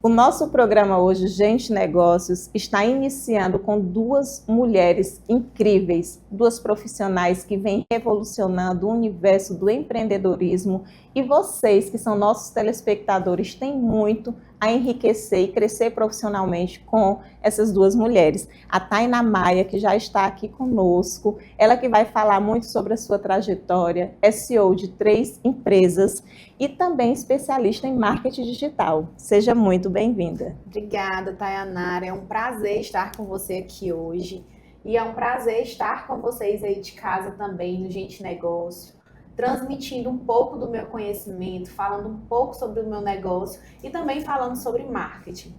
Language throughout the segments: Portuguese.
O nosso programa hoje, Gente Negócios, está iniciando com duas mulheres incríveis, duas profissionais que vêm revolucionando o universo do empreendedorismo, e vocês, que são nossos telespectadores, têm muito a enriquecer e crescer profissionalmente com essas duas mulheres. A Tainá Maia, que já está aqui conosco, ela que vai falar muito sobre a sua trajetória, é CEO de 3 empresas e também especialista em marketing digital. Seja muito bem-vinda. Obrigada, Tayanara. É um prazer estar com você aqui hoje. E é um prazer estar com vocês aí de casa também, no Gente Negócio, transmitindo um pouco do meu conhecimento, falando um pouco sobre o meu negócio e também falando sobre marketing.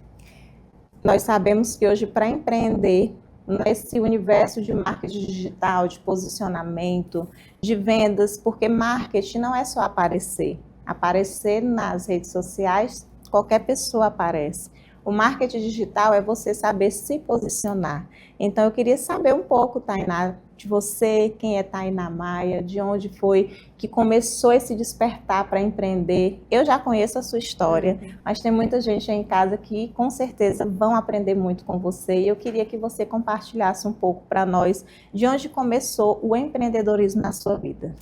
Nós sabemos que hoje, para empreender nesse universo de marketing digital, de posicionamento, de vendas, porque marketing não é só aparecer. Aparecer nas redes sociais, qualquer pessoa aparece. O marketing digital é você saber se posicionar. Então, eu queria saber um pouco, Tainá, de você, quem é Tainá Maia, de onde foi que começou esse despertar para empreender. Eu já conheço a sua história, mas tem muita gente aí em casa que com certeza vão aprender muito com você, e eu queria que você compartilhasse um pouco para nós de onde começou o empreendedorismo na sua vida.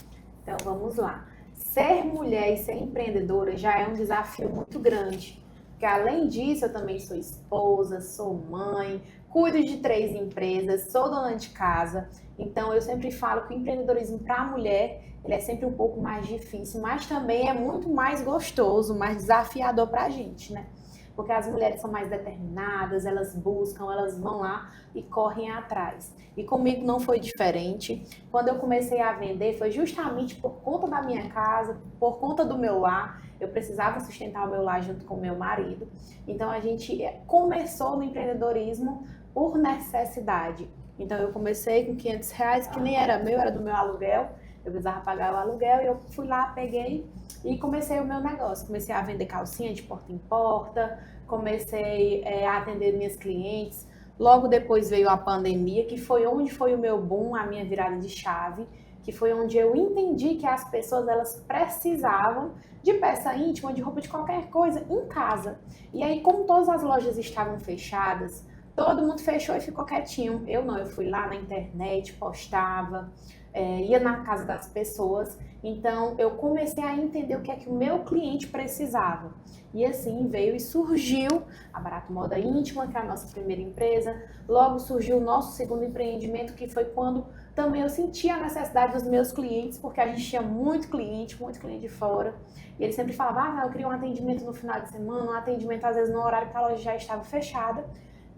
Então, vamos lá. Ser mulher e ser empreendedora já é um desafio muito grande, porque além disso eu também sou esposa, sou mãe, cuido de 3 empresas, sou dona de casa. Então eu sempre falo que o empreendedorismo para a mulher ele é sempre um pouco mais difícil, mas também é muito mais gostoso, mais desafiador para a gente, né? Porque as mulheres são mais determinadas, elas buscam, elas vão lá e correm atrás. E comigo não foi diferente. Quando eu comecei a vender, foi justamente por conta da minha casa, por conta do meu lar. Eu precisava sustentar o meu lar junto com o meu marido. Então a gente começou no empreendedorismo por necessidade. Então eu comecei com R$500, que nem era meu, era do meu aluguel. Eu precisava pagar o aluguel e eu fui lá, peguei e comecei o meu negócio. Comecei a vender calcinha de porta em porta, comecei a atender minhas clientes. Logo depois veio a pandemia, que foi onde foi o meu boom, a minha virada de chave, que foi onde eu entendi que as pessoas elas precisavam de peça íntima, de roupa de qualquer coisa em casa. E aí, como todas as lojas estavam fechadas, todo mundo fechou e ficou quietinho. Eu não, eu fui lá na internet, postava, ia na casa das pessoas. Então, eu comecei a entender o que é que o meu cliente precisava. E assim veio e surgiu a Barato Moda Íntima, que é a nossa primeira empresa. Logo surgiu o nosso segundo empreendimento, que foi quando também eu senti a necessidade dos meus clientes, porque a gente tinha muito cliente de fora. E eles sempre falavam, eu queria um atendimento no final de semana, um atendimento às vezes no horário que a loja já estava fechada.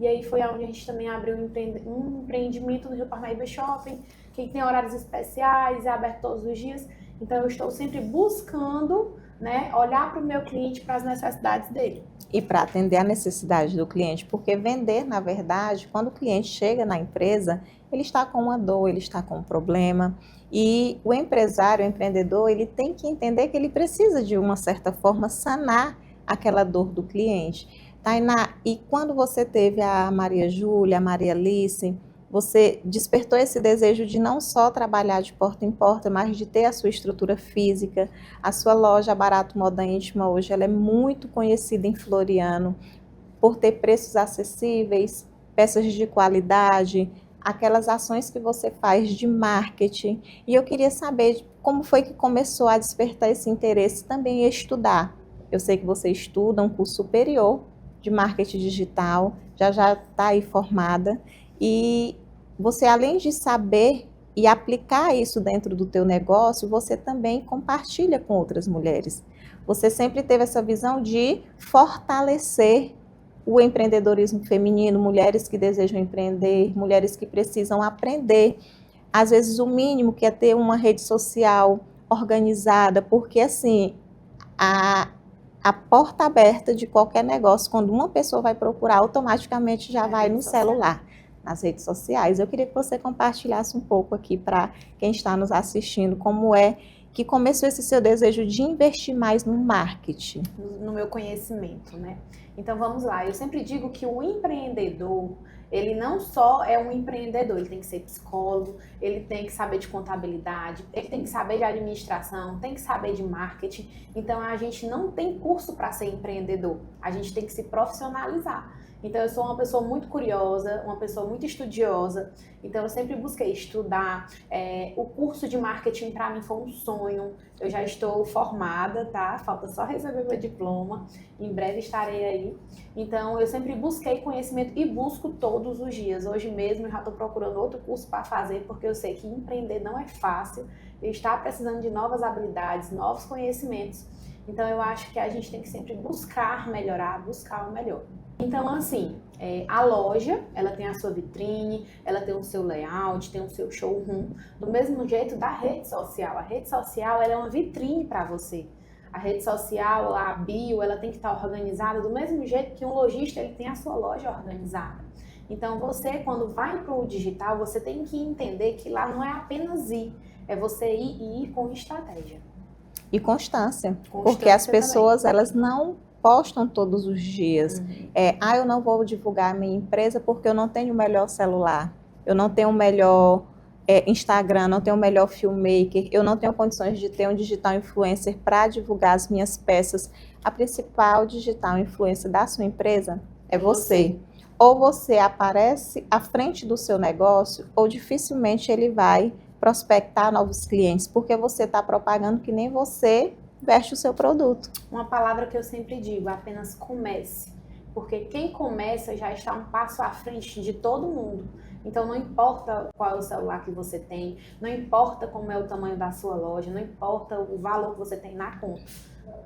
E aí foi onde a gente também abriu um empreendimento no Rio Parnaíba Shopping, que tem horários especiais, é aberto todos os dias. Então eu estou sempre buscando, né, olhar para o meu cliente, para as necessidades dele. E para atender a necessidade do cliente, porque vender, na verdade, quando o cliente chega na empresa, ele está com uma dor, ele está com um problema, e o empresário, o empreendedor, ele tem que entender que ele precisa, de uma certa forma, sanar aquela dor do cliente. Tainá, e quando você teve a Maria Júlia, a Maria Alice, você despertou esse desejo de não só trabalhar de porta em porta, mas de ter a sua estrutura física. A sua loja Barato Moda Íntima hoje ela é muito conhecida em Floriano por ter preços acessíveis, peças de qualidade, aquelas ações que você faz de marketing. E eu queria saber como foi que começou a despertar esse interesse também em estudar. Eu sei que você estuda um curso superior de marketing digital, já está aí formada, e você, além de saber e aplicar isso dentro do teu negócio, você também compartilha com outras mulheres. Você sempre teve essa visão de fortalecer o empreendedorismo feminino, mulheres que desejam empreender, mulheres que precisam aprender. Às vezes o mínimo que é ter uma rede social organizada, porque assim, a porta aberta de qualquer negócio, quando uma pessoa vai procurar, automaticamente já vai no celular, nas redes sociais. Eu queria que você compartilhasse um pouco aqui para quem está nos assistindo, como é que começou esse seu desejo de investir mais no marketing. No meu conhecimento, né? Então vamos lá, eu sempre digo que o empreendedor, Ele não só é um empreendedor, ele tem que ser psicólogo, ele tem que saber de contabilidade, ele tem que saber de administração, tem que saber de marketing. Então, a gente não tem curso para ser empreendedor, a gente tem que se profissionalizar. Então, eu sou uma pessoa muito curiosa, uma pessoa muito estudiosa. Então, eu sempre busquei estudar. O curso de marketing, para mim, foi um sonho. Eu já estou formada, tá? Falta só receber meu diploma. Em breve estarei aí. Então, eu sempre busquei conhecimento e busco todos os dias. Hoje mesmo, eu já estou procurando outro curso para fazer, porque eu sei que empreender não é fácil. Eu estou precisando de novas habilidades, novos conhecimentos. Então, eu acho que a gente tem que sempre buscar melhorar, buscar o melhor. Então, assim, a loja, ela tem a sua vitrine, ela tem o seu layout, tem o seu showroom, do mesmo jeito da rede social. A rede social, ela é uma vitrine para você. A rede social, a bio, ela tem que estar organizada do mesmo jeito que um lojista, ele tem a sua loja organizada. Então, você, quando vai para o digital, você tem que entender que lá não é apenas ir, é você ir e ir com estratégia. E constância, porque as pessoas, também, elas não postam todos os dias. Eu não vou divulgar a minha empresa porque eu não tenho o melhor celular, eu não tenho o melhor Instagram, não tenho o melhor filmmaker, eu não tenho condições de ter um digital influencer para divulgar as minhas peças. A principal digital influencer da sua empresa é você. Ou você aparece à frente do seu negócio, ou dificilmente ele vai prospectar novos clientes, porque você está propagando que nem você veste o seu produto. Uma palavra que eu sempre digo, apenas comece. Porque quem começa já está um passo à frente de todo mundo. Então não importa qual é o celular que você tem, não importa como é o tamanho da sua loja, não importa o valor que você tem na conta.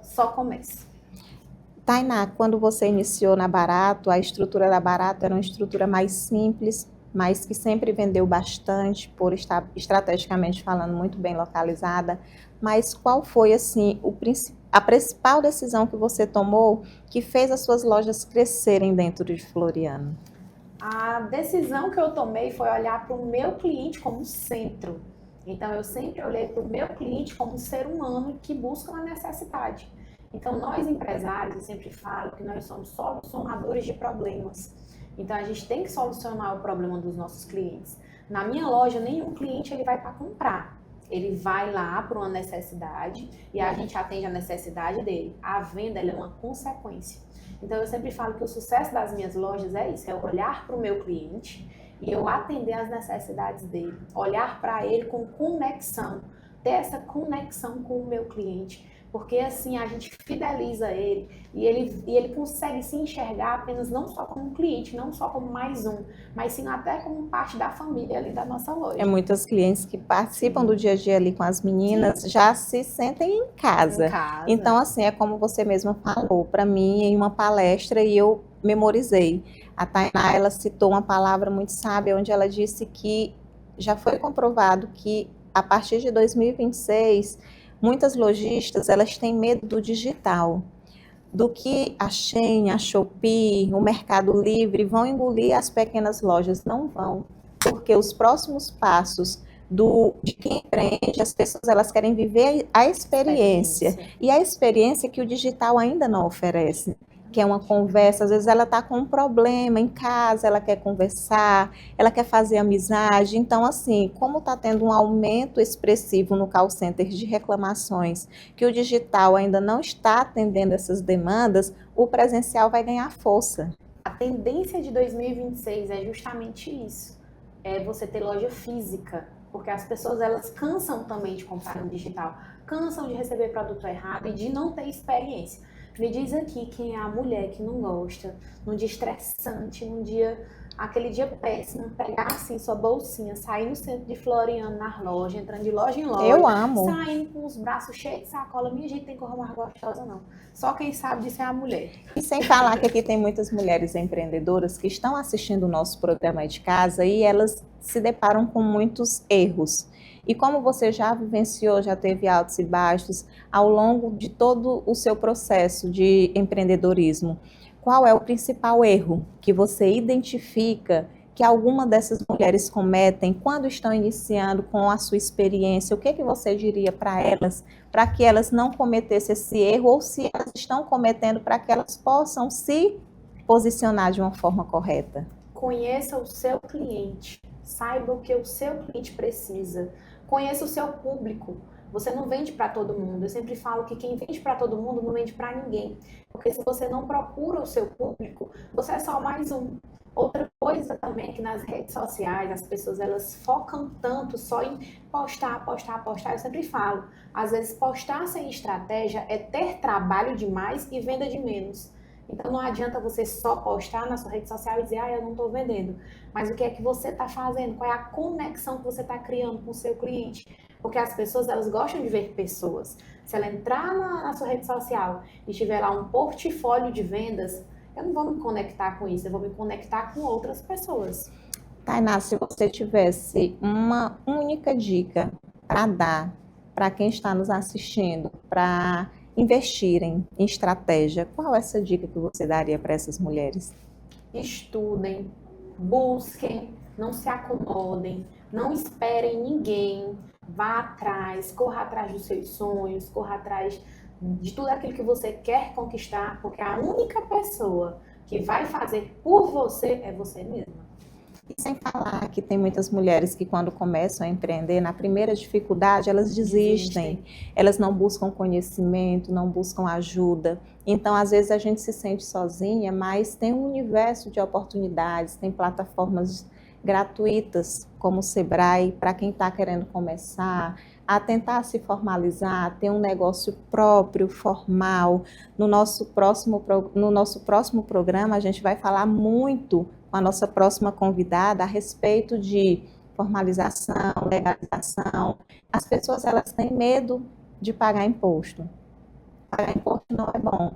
Só comece. Tainá, quando você iniciou na Barato, a estrutura da Barato era uma estrutura mais simples, mas que sempre vendeu bastante, por estar estrategicamente falando muito bem localizada. Mas qual foi, assim, a principal decisão que você tomou que fez as suas lojas crescerem dentro de Floriano? A decisão que eu tomei foi olhar para o meu cliente como centro. Então, eu sempre olhei para o meu cliente como um ser humano que busca uma necessidade. Então, nós empresários, eu sempre falo que nós somos solucionadores de problemas. Então, a gente tem que solucionar o problema dos nossos clientes. Na minha loja, nenhum cliente ele vai para comprar. Ele vai lá por uma necessidade e a gente atende a necessidade dele. A venda ela é uma consequência. Então, eu sempre falo que o sucesso das minhas lojas é isso, é olhar para o meu cliente e eu atender as necessidades dele. Olhar para ele com conexão, ter essa conexão com o meu cliente. Porque assim a gente fideliza ele e ele consegue se enxergar apenas não só como um cliente, não só como mais um, mas sim até como parte da família ali da nossa loja. Muitos clientes que participam do dia a dia ali com as meninas já se sentem em casa. Então assim, é como você mesma falou, para mim em uma palestra e eu memorizei. A Tainá, ela citou uma palavra muito sábia onde ela disse que já foi comprovado que a partir de 2026 muitas lojistas, elas têm medo do digital, do que a Shein, a Shopee, o Mercado Livre vão engolir as pequenas lojas. Não vão, porque os próximos passos de quem empreende, as pessoas elas querem viver a experiência. E a experiência que o digital ainda não oferece. Que é uma conversa, às vezes ela está com um problema em casa, ela quer conversar, ela quer fazer amizade. Então, assim, como está tendo um aumento expressivo no call center de reclamações, que o digital ainda não está atendendo essas demandas, o presencial vai ganhar força. A tendência de 2026 é justamente isso, é você ter loja física, porque as pessoas elas cansam também de comprar no digital, cansam de receber produto errado e de não ter experiência. Me diz aqui quem é a mulher que não gosta, num dia estressante, aquele dia péssimo, pegar assim sua bolsinha, sair no centro de Floriano, na loja, entrando de loja em loja. Eu amo. Saindo com os braços cheios de sacola. Minha gente tem cor mais gostosa, não. Só quem sabe disso é a mulher. E sem falar que aqui tem muitas mulheres empreendedoras que estão assistindo o nosso programa de casa e elas se deparam com muitos erros. E como você já vivenciou, já teve altos e baixos ao longo de todo o seu processo de empreendedorismo, qual é o principal erro que você identifica que alguma dessas mulheres cometem quando estão iniciando com a sua experiência? O que você diria para elas, para que elas não cometessem esse erro, ou se elas estão cometendo, para que elas possam se posicionar de uma forma correta? conheça o seu cliente, saiba o que o seu cliente precisa, conheça o seu público. Você não vende para todo mundo. Eu sempre falo que quem vende para todo mundo não vende para ninguém. Porque se você não procura o seu público, você é só mais um. Outra coisa também é que nas redes sociais as pessoas elas focam tanto só em postar, postar, postar. Eu sempre falo, às vezes postar sem estratégia é ter trabalho demais e venda de menos. Então não adianta você só postar na sua rede social e dizer, eu não estou vendendo. Mas o que é que você está fazendo? Qual é a conexão que você está criando com o seu cliente? Porque as pessoas, elas gostam de ver pessoas. Se ela entrar na sua rede social e tiver lá um portfólio de vendas, eu não vou me conectar com isso, eu vou me conectar com outras pessoas. Tainá, se você tivesse uma única dica para dar para quem está nos assistindo, para investirem em estratégia, qual é essa dica que você daria para essas mulheres? Estudem, busquem, não se acomodem, não esperem ninguém, vá atrás, corra atrás dos seus sonhos, corra atrás de tudo aquilo que você quer conquistar, porque a única pessoa que vai fazer por você é você mesma. E sem falar que tem muitas mulheres que quando começam a empreender, na primeira dificuldade, elas desistem. Elas não buscam conhecimento, não buscam ajuda. Então, às vezes a gente se sente sozinha, mas tem um universo de oportunidades, tem plataformas gratuitas, como o Sebrae, para quem está querendo começar, a tentar se formalizar, ter um negócio próprio, formal. No nosso próximo programa, a gente vai falar muito com a nossa próxima convidada a respeito de formalização, legalização. As pessoas, elas têm medo de pagar imposto. Pagar imposto não é bom,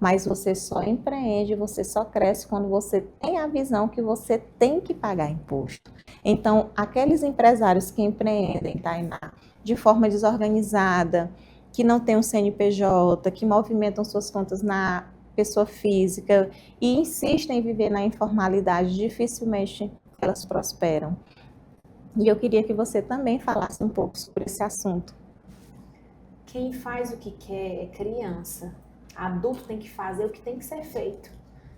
mas você só empreende, você só cresce quando você tem a visão que você tem que pagar imposto. Então, aqueles empresários que empreendem, Tainá, de forma desorganizada, que não tem um CNPJ, que movimentam suas contas na pessoa física e insistem em viver na informalidade, dificilmente elas prosperam. E eu queria que você também falasse um pouco sobre esse assunto. Quem faz o que quer é criança. Adulto tem que fazer o que tem que ser feito.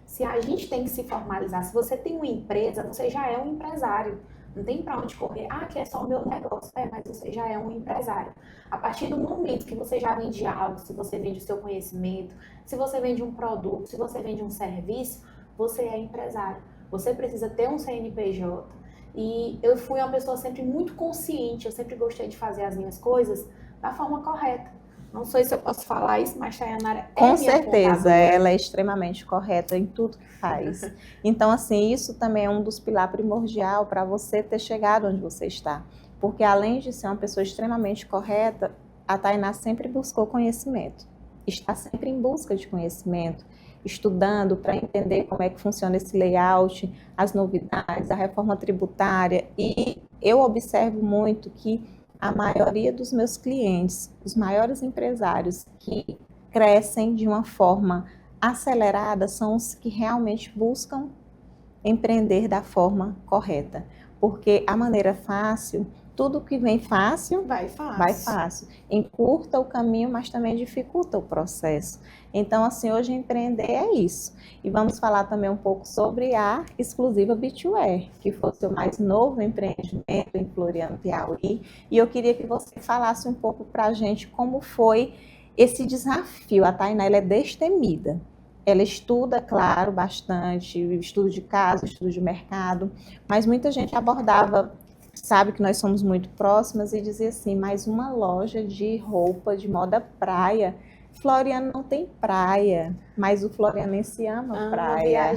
Se a gente tem que se formalizar, se você tem uma empresa, você já é um empresário. Não tem para onde correr. Que é só o meu negócio. Mas você já é um empresário. A partir do momento que você já vende algo, se você vende o seu conhecimento, se você vende um produto, se você vende um serviço, você é empresário. Você precisa ter um CNPJ. E eu fui uma pessoa sempre muito consciente. Eu sempre gostei de fazer as minhas coisas da forma correta. Não sei se eu posso falar isso, mas Tayanara é com minha certeza, contadora. ela é extremamente correta em tudo que faz. Então, assim, isso também é um dos pilares primordial para você ter chegado onde você está. Porque além de ser uma pessoa extremamente correta, a Tainá sempre buscou conhecimento. Está sempre em busca de conhecimento, estudando para entender como é que funciona esse layout, as novidades, a reforma tributária. E eu observo muito que a maioria dos meus clientes, os maiores empresários que crescem de uma forma acelerada, são os que realmente buscam empreender da forma correta. Porque a maneira fácil, tudo que vem fácil, vai fácil. Encurta o caminho, mas também dificulta o processo. Então, assim, hoje empreender é isso. E vamos falar também um pouco sobre a exclusiva Beachwear, que foi o seu mais novo empreendimento em Floriano, Piauí. E eu queria que você falasse um pouco para a gente como foi esse desafio. A Tainá, ela é destemida. Ela estuda, claro, bastante, estudo de casa, estudo de mercado, mas muita gente abordava, sabe que nós somos muito próximas, e dizia assim, mas uma loja de roupa de moda praia, Floriano não tem praia, mas o florianense ama praia.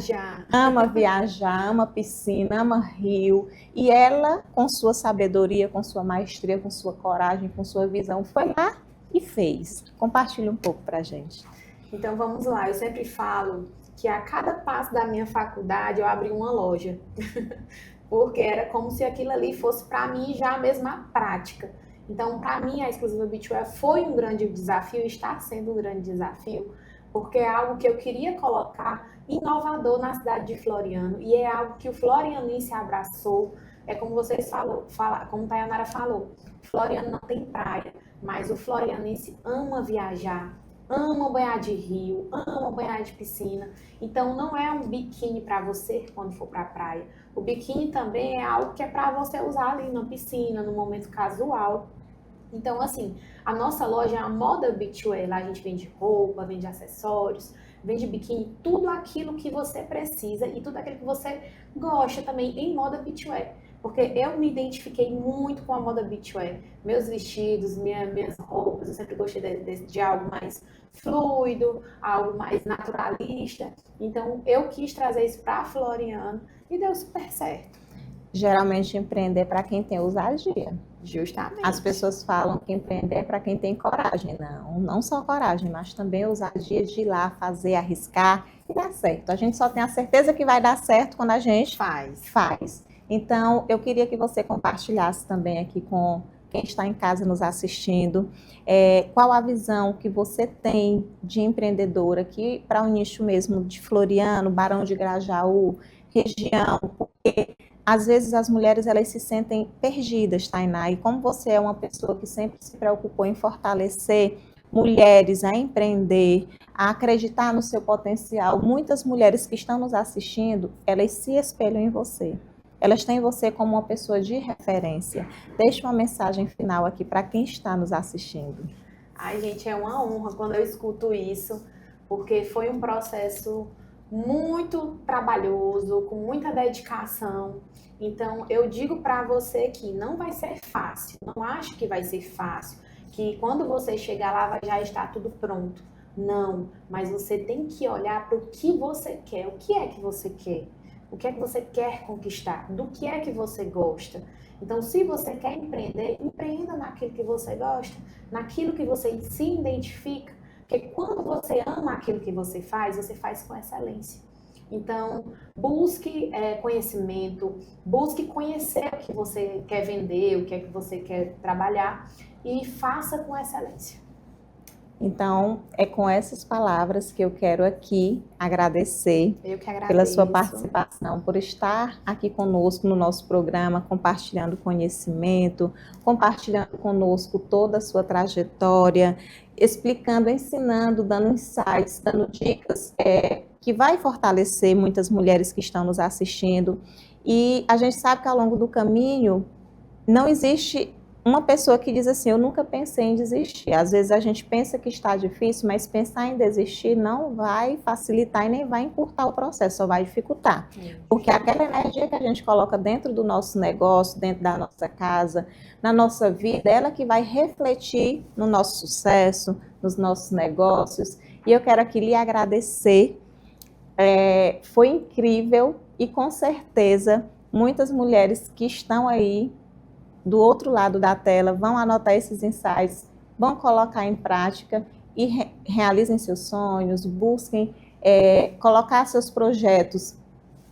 Ama viajar, ama piscina, ama rio, e ela, com sua sabedoria, com sua maestria, com sua coragem, com sua visão, foi lá e fez. Compartilha um pouco pra gente. Então vamos lá, eu sempre falo que a cada passo da minha faculdade eu abri uma loja, porque era como se aquilo ali fosse para mim já a mesma prática. Então, para mim, a Exclusiva Beachwear foi um grande desafio, está sendo um grande desafio, porque é algo que eu queria colocar inovador na cidade de Floriano, e é algo que o florianense abraçou. É como vocês como Tayanara falou, Floriano não tem praia, mas o florianense ama viajar, amam banhar de rio, amam banhar de piscina. Então não é um biquíni para você quando for para a praia. O biquíni também é algo que é para você usar ali na piscina, no momento casual. Então, assim, a nossa loja é a Moda Beachwear. Lá a gente vende roupa, vende acessórios, vende biquíni, tudo aquilo que você precisa e tudo aquilo que você gosta também em Moda Beachwear. Porque eu me identifiquei muito com a Moda Beachwear. Meus vestidos, minhas roupas, eu sempre gostei de algo mais fluido, algo mais naturalista. Então, eu quis trazer isso para a Floriano e deu super certo. Geralmente, empreender é para quem tem ousadia. Justamente. As pessoas falam que empreender é para quem tem coragem. Não só coragem, mas também ousadia de ir lá fazer, arriscar e dar certo. A gente só tem a certeza que vai dar certo quando a gente faz. Então, eu queria que você compartilhasse também aqui com quem está em casa nos assistindo, qual a visão que você tem de empreendedora aqui para o nicho mesmo de Floriano, Barão de Grajaú, região, porque às vezes as mulheres elas se sentem perdidas, Tainá, e como você é uma pessoa que sempre se preocupou em fortalecer mulheres a empreender, a acreditar no seu potencial, muitas mulheres que estão nos assistindo, elas se espelham em você. Elas têm você como uma pessoa de referência. Deixe uma mensagem final aqui para quem está nos assistindo. Ai, gente, é uma honra quando eu escuto isso, porque foi um processo muito trabalhoso, com muita dedicação. Então, eu digo para você que não vai ser fácil, não acho que vai ser fácil, que quando você chegar lá vai já estar tudo pronto. Não, mas você tem que olhar para o que você quer, o que é que você quer, o que é que você quer conquistar, do que é que você gosta. Então, se você quer empreender, empreenda naquilo que você gosta, naquilo que você se identifica, porque quando você ama aquilo que você faz com excelência. Então, busque conhecimento, busque conhecer o que você quer vender, o que é que você quer trabalhar e faça com excelência. Então, é com essas palavras que eu quero aqui agradecer pela pela sua participação, por estar aqui conosco no nosso programa, compartilhando conhecimento, compartilhando conosco toda a sua trajetória, explicando, ensinando, dando insights, dando dicas que vai fortalecer muitas mulheres que estão nos assistindo. E a gente sabe que ao longo do caminho não existe uma pessoa que diz assim, eu nunca pensei em desistir. Às vezes a gente pensa que está difícil, mas pensar em desistir não vai facilitar e nem vai encurtar o processo, só vai dificultar. Porque aquela energia que a gente coloca dentro do nosso negócio, dentro da nossa casa, na nossa vida, ela que vai refletir no nosso sucesso, nos nossos negócios. E eu quero aqui lhe agradecer. Foi incrível e com certeza muitas mulheres que estão aí do outro lado da tela vão anotar esses insights, vão colocar em prática e realizem seus sonhos, busquem colocar seus projetos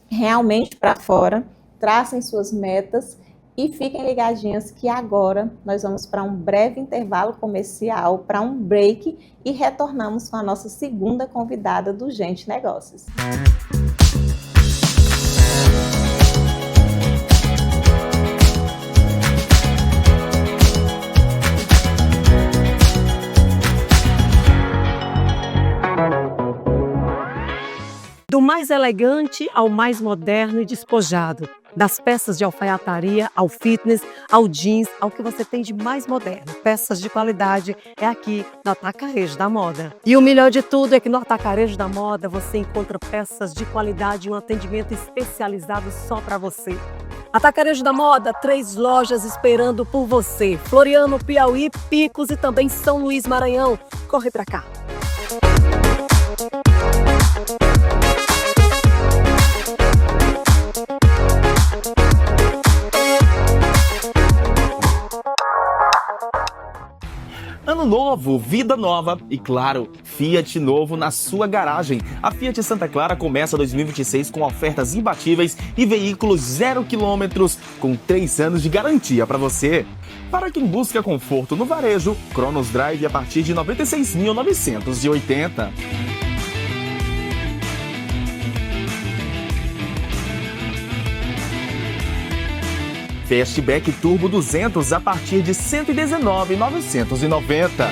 realmente para fora, tracem suas metas e fiquem ligadinhas que agora nós vamos para um breve intervalo comercial, para um break e retornamos com a nossa segunda convidada do Gente Negócios. Do mais elegante ao mais moderno e despojado. Das peças de alfaiataria ao fitness, ao jeans, ao que você tem de mais moderno. Peças de qualidade é aqui no Atacarejo da Moda. E o melhor de tudo é que no Atacarejo da Moda você encontra peças de qualidade e um atendimento especializado só para você. Atacarejo da Moda, 3 lojas esperando por você. Floriano, Piauí, Picos e também São Luís, Maranhão. Corre pra cá. Ano novo, vida nova e, claro, Fiat novo na sua garagem. A Fiat Santa Clara começa 2026 com ofertas imbatíveis e veículos 0 km com 3 anos de garantia para você. Para quem busca conforto no varejo, Cronos Drive a partir de R$ 96.980. Fastback Turbo 200 a partir de R$ 119.990.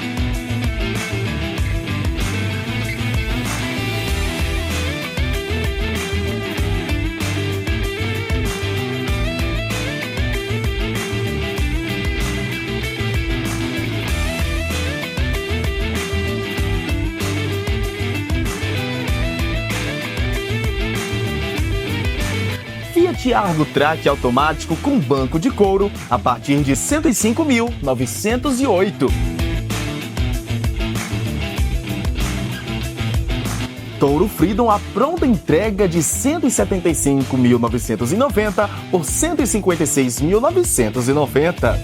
Fiat Argo Track automático com banco de couro a partir de R$ 105.908. Toro Freedom a pronta entrega de R$ 175.990 por R$ 156.990.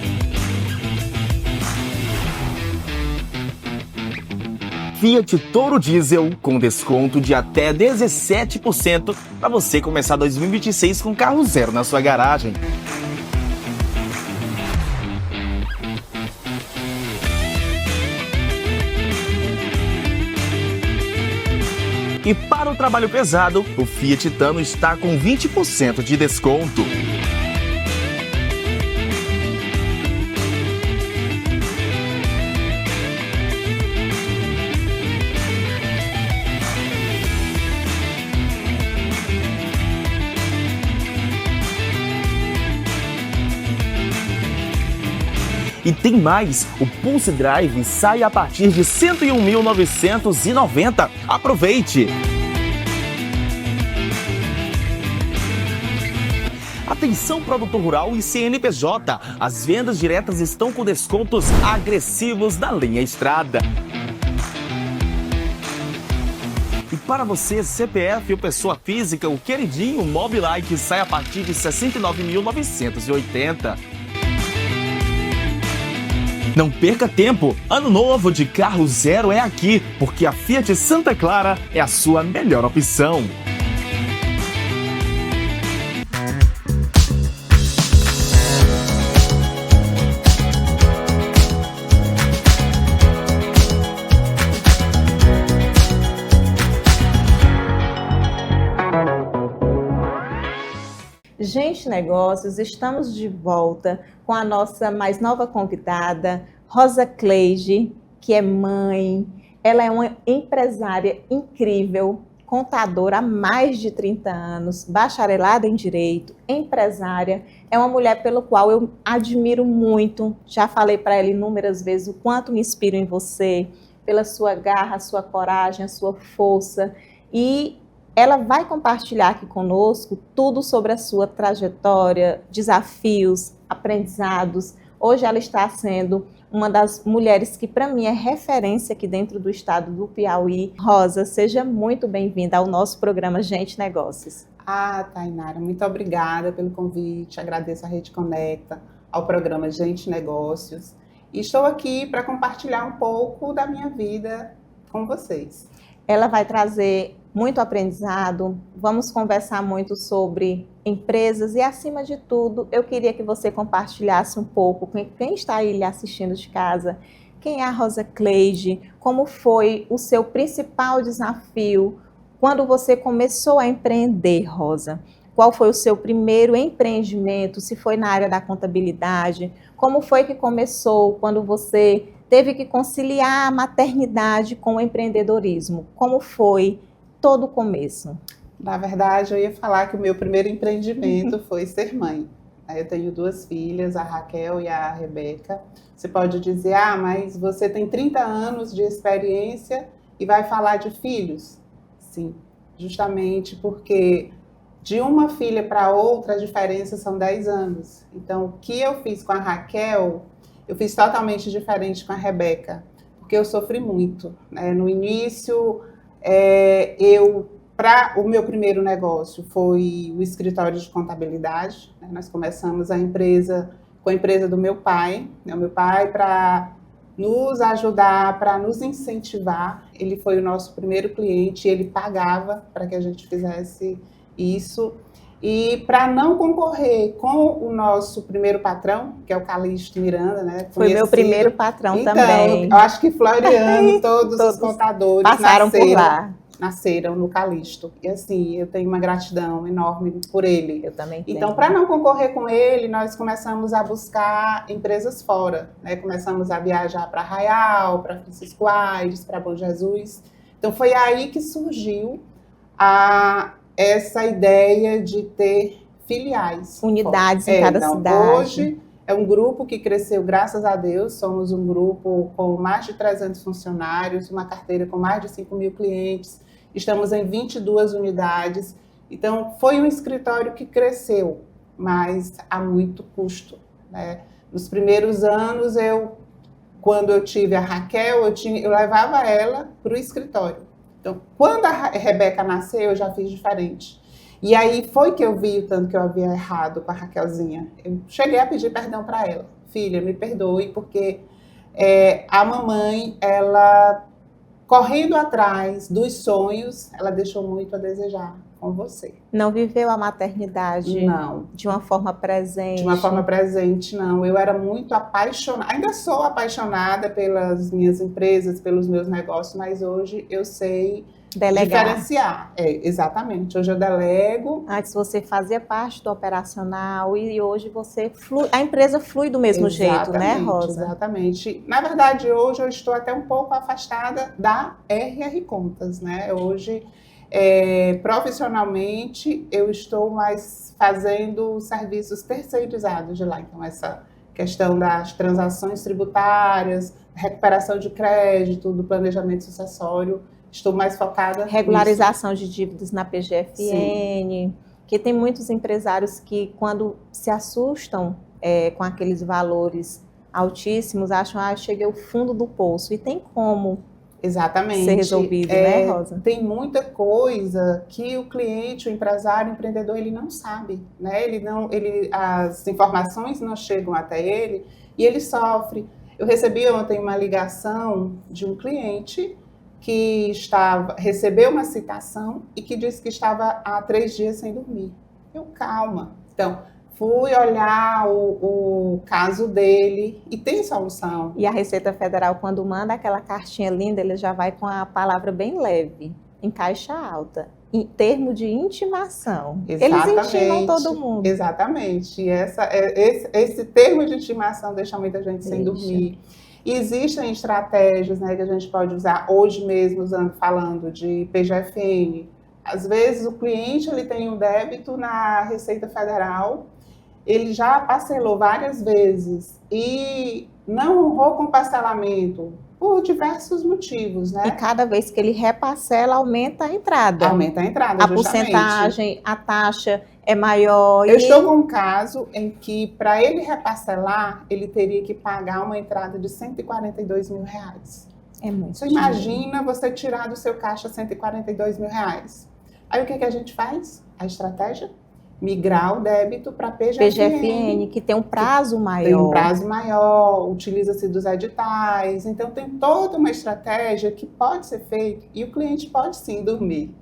Fiat Toro Diesel com desconto de até 17% para você começar 2026 com carro zero na sua garagem. E para o trabalho pesado, o Fiat Tano está com 20% de desconto. E tem mais, o Pulse Drive sai a partir de R$ 101.990. Aproveite! Atenção, produtor rural e CNPJ, as vendas diretas estão com descontos agressivos na linha Estrada. E para você, CPF ou pessoa física, o queridinho Mobilike sai a partir de R$ 69.980. Não perca tempo! Ano novo de carro zero é aqui, porque a Fiat Santa Clara é a sua melhor opção. Gente Negócios, estamos de volta com a nossa mais nova convidada, Rosa Cleide, que é mãe. Ela é uma empresária incrível, contadora há mais de 30 anos, bacharelada em Direito, empresária. É uma mulher pelo qual eu admiro muito. Já falei para ela inúmeras vezes o quanto me inspiro em você, pela sua garra, sua coragem, a sua força. E ela vai compartilhar aqui conosco tudo sobre a sua trajetória, desafios, aprendizados. Hoje ela está sendo uma das mulheres que para mim é referência aqui dentro do estado do Piauí. Rosa, seja muito bem-vinda ao nosso programa Gente Negócios. Tainara, muito obrigada pelo convite, agradeço a Rede Conecta, ao programa Gente Negócios. E estou aqui para compartilhar um pouco da minha vida com vocês. Ela vai trazer muito aprendizado, vamos conversar muito sobre empresas e, acima de tudo, eu queria que você compartilhasse um pouco, quem está aí lhe assistindo de casa, quem é a Rosa Cleide, como foi o seu principal desafio quando você começou a empreender, Rosa? Qual foi o seu primeiro empreendimento, se foi na área da contabilidade? Como foi que começou quando você teve que conciliar a maternidade com o empreendedorismo? Como foi todo o começo? Na verdade, eu ia falar que o meu primeiro empreendimento foi ser mãe. Eu tenho 2 filhas, a Raquel e a Rebeca. Você pode dizer, mas você tem 30 anos de experiência e vai falar de filhos? Sim, justamente porque de uma filha para outra a diferença são 10 anos. Então, o que eu fiz com a Raquel, eu fiz totalmente diferente com a Rebeca, porque eu sofri muito. No início, o meu primeiro negócio foi o escritório de contabilidade. Nós começamos com a empresa do meu pai. O meu pai, para nos ajudar, para nos incentivar, ele foi o nosso primeiro cliente, ele pagava para que a gente fizesse isso. E para não concorrer com o nosso primeiro patrão, que é o Calixto Miranda, né? Foi meu primeiro patrão também. Eu acho que Floriano, todos os contadores passaram por lá. Nasceram no Calixto. E assim, eu tenho uma gratidão enorme por ele. Eu também tenho. Então, para não concorrer com ele, nós começamos a buscar empresas fora. Começamos a viajar para Arraial, para Francisco Aires, para Bom Jesus. Então, foi aí que surgiu essa ideia de ter filiais. Unidades em cada cidade. Hoje é um grupo que cresceu, graças a Deus. Somos um grupo com mais de 300 funcionários, uma carteira com mais de 5.000 clientes. Estamos em 22 unidades Então, foi um escritório que cresceu, mas a muito custo, né? Nos primeiros anos, quando eu tive a Raquel, eu levava ela para o escritório. Então, quando a Rebeca nasceu, eu já fiz diferente. E aí foi que eu vi o tanto que eu havia errado com a Raquelzinha. Eu cheguei a pedir perdão para ela. Filha, me perdoe, porque a mamãe, ela, correndo atrás dos sonhos, ela deixou muito a desejar com você. Não viveu a maternidade Não. de uma forma presente? De uma forma presente, não. Eu era muito apaixonada, ainda sou apaixonada pelas minhas empresas, pelos meus negócios, mas hoje eu sei Delegar. diferenciar. Exatamente. Hoje eu delego. Antes você fazia parte do operacional e hoje você flui, a empresa flui do mesmo jeito, né, Rosa? Exatamente. Na verdade, hoje eu estou até um pouco afastada da RR Contas, né? Hoje, profissionalmente, eu estou mais fazendo serviços terceirizados de lá. Então, essa questão das transações tributárias, recuperação de crédito, do planejamento sucessório, estou mais focada regularização nisso. De dívidas na PGFN, Sim. Que tem muitos empresários que, quando se assustam com aqueles valores altíssimos, acham, cheguei ao fundo do poço. E tem como Exatamente. ser resolvido, né, Rosa? Tem muita coisa que o cliente, o empresário, o empreendedor, ele não sabe, né? As informações não chegam até ele e ele sofre. Eu recebi ontem uma ligação de um cliente que recebeu uma citação e que disse que estava há 3 dias sem dormir. Calma. Então, fui olhar o caso dele e tem solução. E a Receita Federal, quando manda aquela cartinha linda, ele já vai com a palavra bem leve, em caixa alta, em termo de intimação. Exatamente. Eles intimam todo mundo. Exatamente. E esse termo de intimação deixa muita gente sem dormir. Existem estratégias, né, que a gente pode usar hoje mesmo, falando de PGFN. Às vezes o cliente ele tem um débito na Receita Federal, ele já parcelou várias vezes e não honrou com o parcelamento por diversos motivos, né? E cada vez que ele reparcela, aumenta a entrada. Aumenta a entrada, a justamente. Porcentagem, a taxa é maior. Eu estou com um caso em que, para ele reparcelar, ele teria que pagar uma entrada de R$142 mil. É muito. Você imagina você tirar do seu caixa R$142 mil. Aí o que a gente faz? A estratégia? Migrar o débito para PGFN, que tem um prazo maior. Tem um prazo maior, utiliza-se dos editais. Então, tem toda uma estratégia que pode ser feita e o cliente pode sim dormir.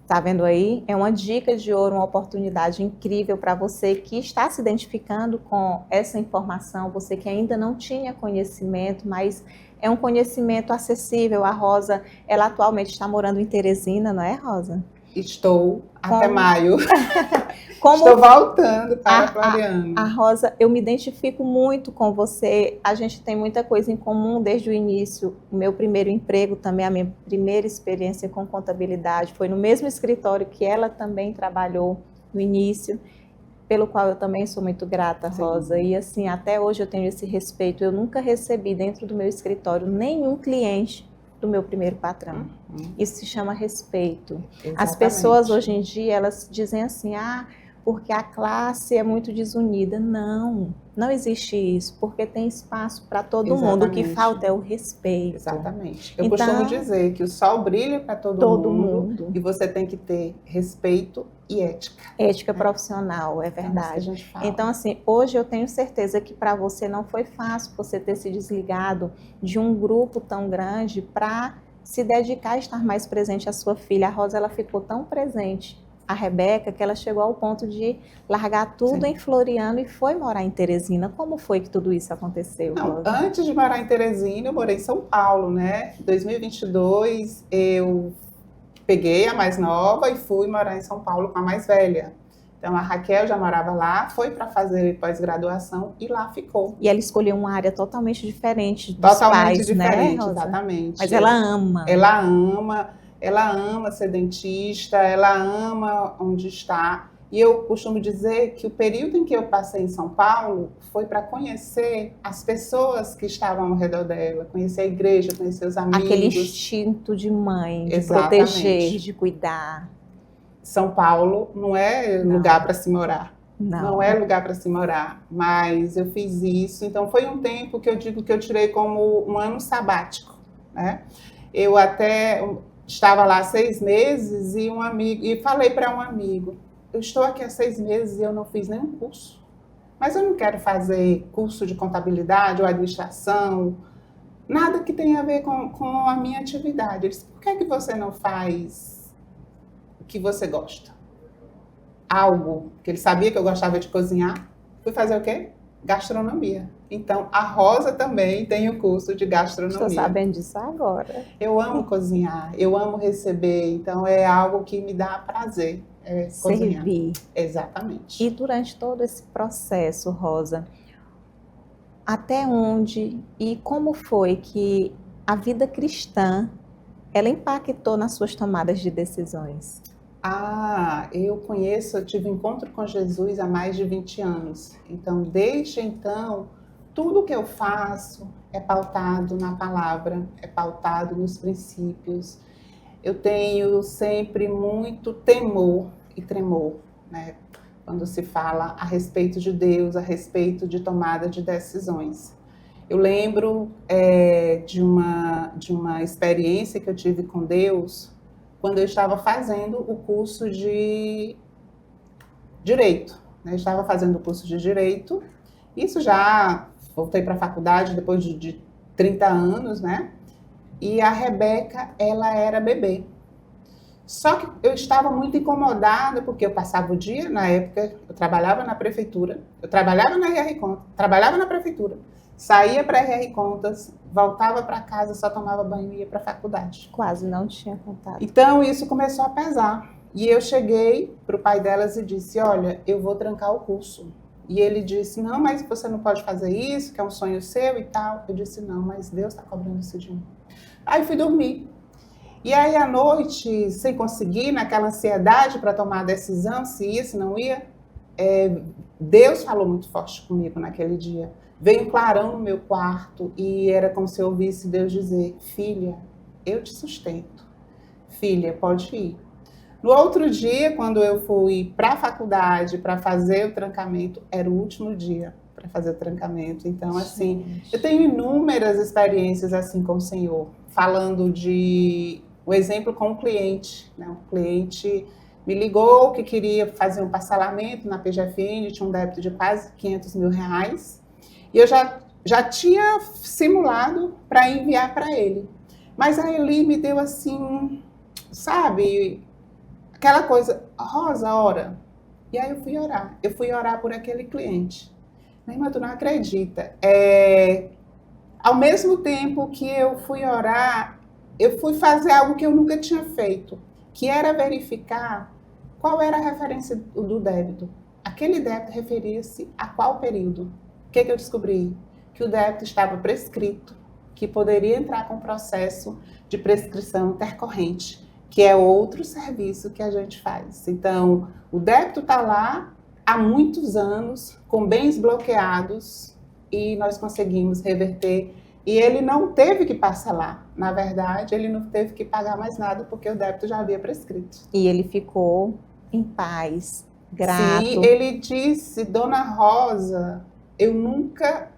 Tá vendo aí? É uma dica de ouro, uma oportunidade incrível para você que está se identificando com essa informação, você que ainda não tinha conhecimento, mas é um conhecimento acessível. A Rosa, ela atualmente está morando em Teresina, não é, Rosa? Estou até maio. Como estou voltando para Floriano. A Rosa, eu me identifico muito com você. A gente tem muita coisa em comum desde o início. O meu primeiro emprego também, a minha primeira experiência com contabilidade foi no mesmo escritório que ela também trabalhou no início, pelo qual eu também sou muito grata, Rosa. Sim. E assim, até hoje eu tenho esse respeito. Eu nunca recebi dentro do meu escritório nenhum cliente do meu primeiro patrão. Isso se chama respeito. Exatamente. As pessoas hoje em dia, elas dizem assim, porque a classe é muito desunida. Não existe isso, porque tem espaço para todo mundo. O que falta é o respeito. Exatamente. Eu costumo dizer que o sol brilha para todo mundo e você tem que ter respeito e ética. Ética profissional, é verdade. Então, assim, hoje eu tenho certeza que para você não foi fácil você ter se desligado de um grupo tão grande para se dedicar a estar mais presente à sua filha. A Rosa, ela ficou tão presente, a Rebeca, que ela chegou ao ponto de largar tudo em Floriano e foi morar em Teresina. Como foi que tudo isso aconteceu, Rosa? Antes de morar em Teresina, eu morei em São Paulo, né? Em 2022, eu peguei a mais nova e fui morar em São Paulo com a mais velha. Então, a Raquel já morava lá, foi para fazer pós-graduação e lá ficou. E ela escolheu uma área totalmente diferente dos pais, diferente, né, Rosa? Exatamente. Mas ela ama. Ela ama ser dentista, ela ama onde está. E eu costumo dizer que o período em que eu passei em São Paulo foi para conhecer as pessoas que estavam ao redor dela, conhecer a igreja, conhecer os amigos. Aquele instinto de mãe, de Exatamente. proteger, de cuidar. São Paulo não é Não. lugar para se morar. Não. Não é lugar para se morar, mas eu fiz isso. Então foi um tempo que eu digo que eu tirei como um ano sabático, né? Eu até estava lá 6 meses e falei para um amigo: eu estou aqui há 6 meses e eu não fiz nenhum curso, mas eu não quero fazer curso de contabilidade ou administração, nada que tenha a ver com a minha atividade. Ele disse: por que você não faz o que você gosta? Algo que ele sabia que eu gostava de cozinhar. Fui fazer o quê? Gastronomia. Então, a Rosa também tem o curso de gastronomia. Estou sabendo disso agora. Eu amo cozinhar, eu amo receber, então é algo que me dá prazer, cozinhar. Servir. Exatamente. E durante todo esse processo, Rosa, até onde e como foi que a vida cristã ela impactou nas suas tomadas de decisões? Eu tive encontro com Jesus há mais de 20 anos. Então, desde então, tudo que eu faço é pautado na palavra, é pautado nos princípios. Eu tenho sempre muito temor e tremor, né? Quando se fala a respeito de Deus, a respeito de tomada de decisões. Eu lembro de uma experiência que eu tive com Deus quando eu estava fazendo o curso de Direito. Eu estava fazendo o curso de Direito, isso já voltei para a faculdade depois de 30 anos, né? E a Rebeca, ela era bebê. Só que eu estava muito incomodada, porque eu passava o dia, na época, eu trabalhava na prefeitura, eu trabalhava na RR Contas, trabalhava na prefeitura, saía para a RR Contas, voltava para casa, só tomava banho e ia para a faculdade. Quase não tinha contato. Então, isso começou a pesar. E eu cheguei para o pai delas e disse: olha, eu vou trancar o curso. E ele disse: não, mas você não pode fazer isso, que é um sonho seu e tal. Eu disse: não, mas Deus está cobrando isso de mim. Aí fui dormir. E aí, à noite, sem conseguir, naquela ansiedade para tomar a decisão, se ia, se não ia, Deus falou muito forte comigo naquele dia. Veio um clarão no meu quarto e era como se eu ouvisse Deus dizer: filha, eu te sustento. Filha, pode ir. No outro dia, quando eu fui para a faculdade para fazer o trancamento, era o último dia para fazer o trancamento. Então, assim, eu tenho inúmeras experiências assim com o Senhor, falando de o exemplo com o cliente, né? O cliente me ligou que queria fazer um parcelamento na PGFN, tinha um débito de quase R$500 mil, e eu já tinha simulado para enviar para ele. Mas a Eli me deu assim, sabe, aquela coisa: Rosa, ora. E aí eu fui orar. Eu fui orar por aquele cliente. Minha irmã, tu não acredita. Ao mesmo tempo que eu fui orar, eu fui fazer algo que eu nunca tinha feito, que era verificar qual era a referência do débito. Aquele débito referia-se a qual período? O que eu descobri? Que o débito estava prescrito, que poderia entrar com processo de prescrição intercorrente, que é outro serviço que a gente faz. Então, o débito está lá há muitos anos, com bens bloqueados, e nós conseguimos reverter. E ele não teve que parcelar. Na verdade, ele não teve que pagar mais nada, porque o débito já havia prescrito. E ele ficou em paz, grato. Sim, ele disse: Dona Rosa, eu nunca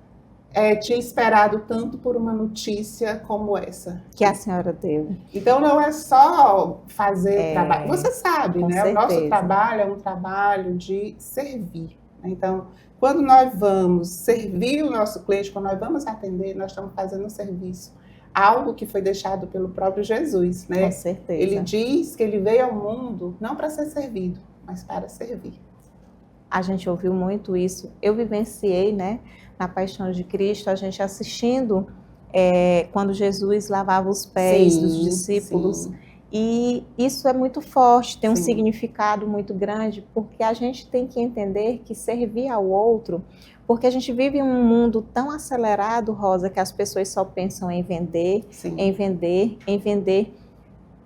tinha esperado tanto por uma notícia como essa. Que a senhora deu. Então, não é só fazer trabalho. Você sabe, com né? certeza. O nosso trabalho é um trabalho de servir. Então, quando nós vamos servir o nosso cliente, quando nós vamos atender, nós estamos fazendo um serviço. Algo que foi deixado pelo próprio Jesus, né? Com certeza. Ele diz que ele veio ao mundo não para ser servido, mas para servir. A gente ouviu muito isso. Eu vivenciei, né, na Paixão de Cristo, a gente assistindo quando Jesus lavava os pés dos discípulos. Sim. E isso é muito forte, tem um Sim. significado muito grande, porque a gente tem que entender que servir ao outro, porque a gente vive em um mundo tão acelerado, Rosa, que as pessoas só pensam em vender, Sim. em vender, em vender.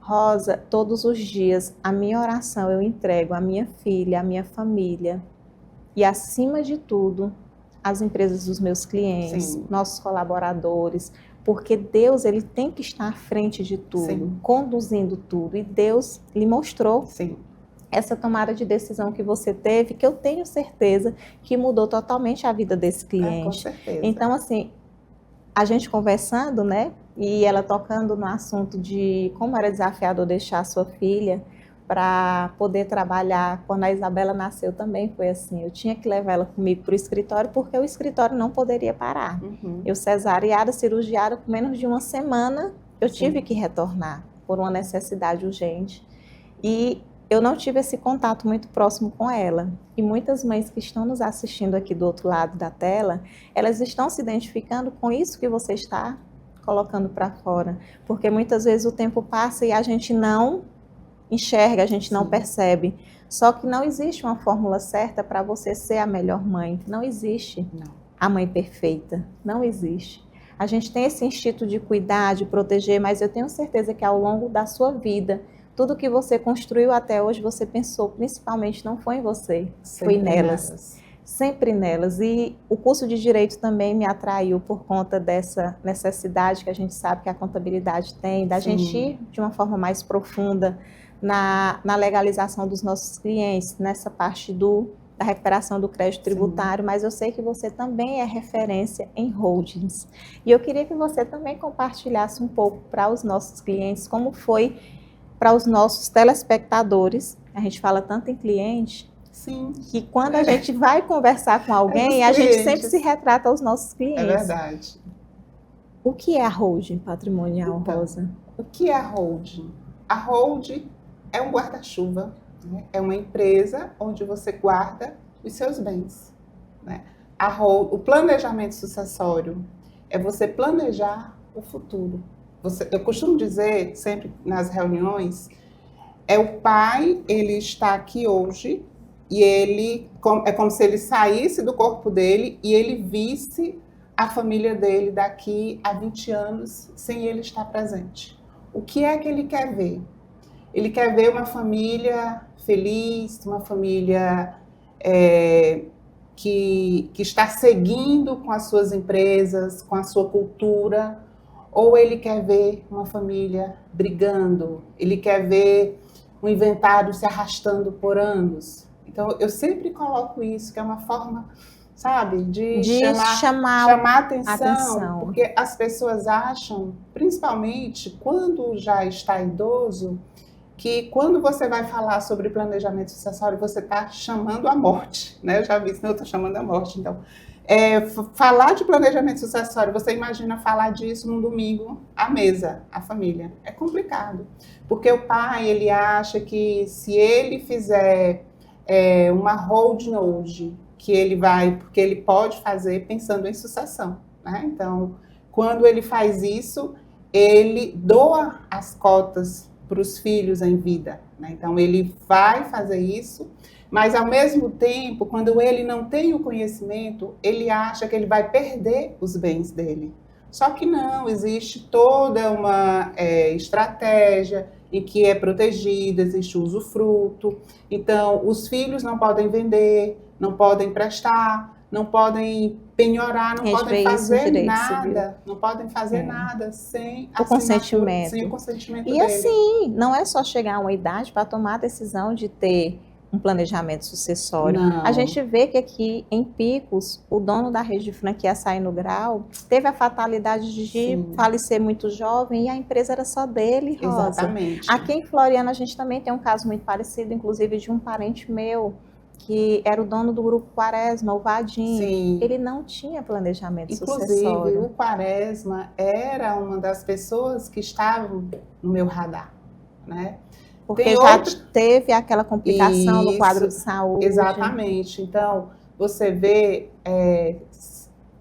Rosa, todos os dias, a minha oração eu entrego à minha filha, à minha família e, acima de tudo, às empresas dos meus clientes, Sim. nossos colaboradores, porque Deus ele tem que estar à frente de tudo, Sim. conduzindo tudo, e Deus lhe mostrou. Sim. essa tomada de decisão que você teve, que eu tenho certeza que mudou totalmente a vida desse Com cliente. certeza. Então, assim, a gente conversando, né, e ela tocando no assunto de como era desafiador deixar a sua filha para poder trabalhar. Quando a Isabela nasceu também foi assim, eu tinha que levar ela comigo para o escritório, porque o escritório não poderia parar. Uhum. Eu cesariada, cirurgiada, com menos de uma semana, eu Sim. tive que retornar por uma necessidade urgente. E eu não tive esse contato muito próximo com ela. E muitas mães que estão nos assistindo aqui do outro lado da tela, elas estão se identificando com isso que você está colocando para fora. Porque muitas vezes o tempo passa e a gente não enxerga, a gente não Sim. percebe. Só que não existe uma fórmula certa para você ser a melhor mãe. Não existe Não. a mãe perfeita. Não existe. A gente tem esse instinto de cuidar, de proteger, mas eu tenho certeza que ao longo da sua vida, tudo que você construiu até hoje, você pensou, principalmente não foi em você, foi Sempre nelas. Sempre nelas. E o curso de Direito também me atraiu por conta dessa necessidade que a gente sabe que a contabilidade tem, da Sim. gente ir de uma forma mais profunda na legalização dos nossos clientes, nessa parte da recuperação do crédito tributário, mas eu sei que você também é referência em holdings. E eu queria que você também compartilhasse um pouco para os nossos clientes, como foi para os nossos telespectadores. A gente fala tanto em cliente, Sim, que quando a gente vai conversar com alguém, dos a gente clientes. sempre se retrata aos nossos clientes. é verdade. O que é a holding patrimonial, Então, Rosa? O que é a holding? A holding é um guarda-chuva, né? É uma empresa onde você guarda os seus bens, né? O planejamento sucessório é você planejar o futuro. Eu costumo dizer sempre nas reuniões, o pai, ele está aqui hoje e é como se ele saísse do corpo dele e ele visse a família dele daqui a 20 anos sem ele estar presente. O que é que ele quer ver? Ele quer ver uma família feliz, uma família que está seguindo com as suas empresas, com a sua cultura, ou ele quer ver uma família brigando, ele quer ver um inventário se arrastando por anos. Então, eu sempre coloco isso, que é uma forma, sabe, de chamar atenção, porque as pessoas acham, principalmente quando já está idoso, que quando você vai falar sobre planejamento sucessório, você está chamando a morte, né? Eu já vi isso, eu estou chamando a morte. Então, falar de planejamento sucessório, você imagina falar disso num domingo à mesa, a família. É complicado, porque o pai, ele acha que se ele fizer uma holding hoje, porque ele pode fazer pensando em sucessão, né? Então, quando ele faz isso, ele doa as cotas para os filhos em vida, né? Então, ele vai fazer isso, mas, ao mesmo tempo, quando ele não tem o conhecimento, ele acha que ele vai perder os bens dele. Só que não, existe toda uma estratégia em que é protegido, existe o usufruto. Então, os filhos não podem vender, não podem prestar, não podem penhorar, não podem fazer nada, não podem fazer nada sem o consentimento. Sem o consentimento e dele. assim, não é só chegar a uma idade para tomar a decisão de ter um planejamento sucessório. Não. A gente vê que aqui em Picos, o dono da rede de franquia Açaí no Grau teve a fatalidade de falecer muito jovem e a empresa era só dele, Rosa. Exatamente. Aqui em Floriana a gente também tem um caso muito parecido, inclusive de um parente meu, que era o dono do grupo Quaresma, o Vadim. Sim. Ele não tinha planejamento Inclusive, sucessório. o Quaresma era uma das pessoas que estavam no meu radar, né? Porque já teve aquela complicação no quadro de saúde. Exatamente. Então, você vê,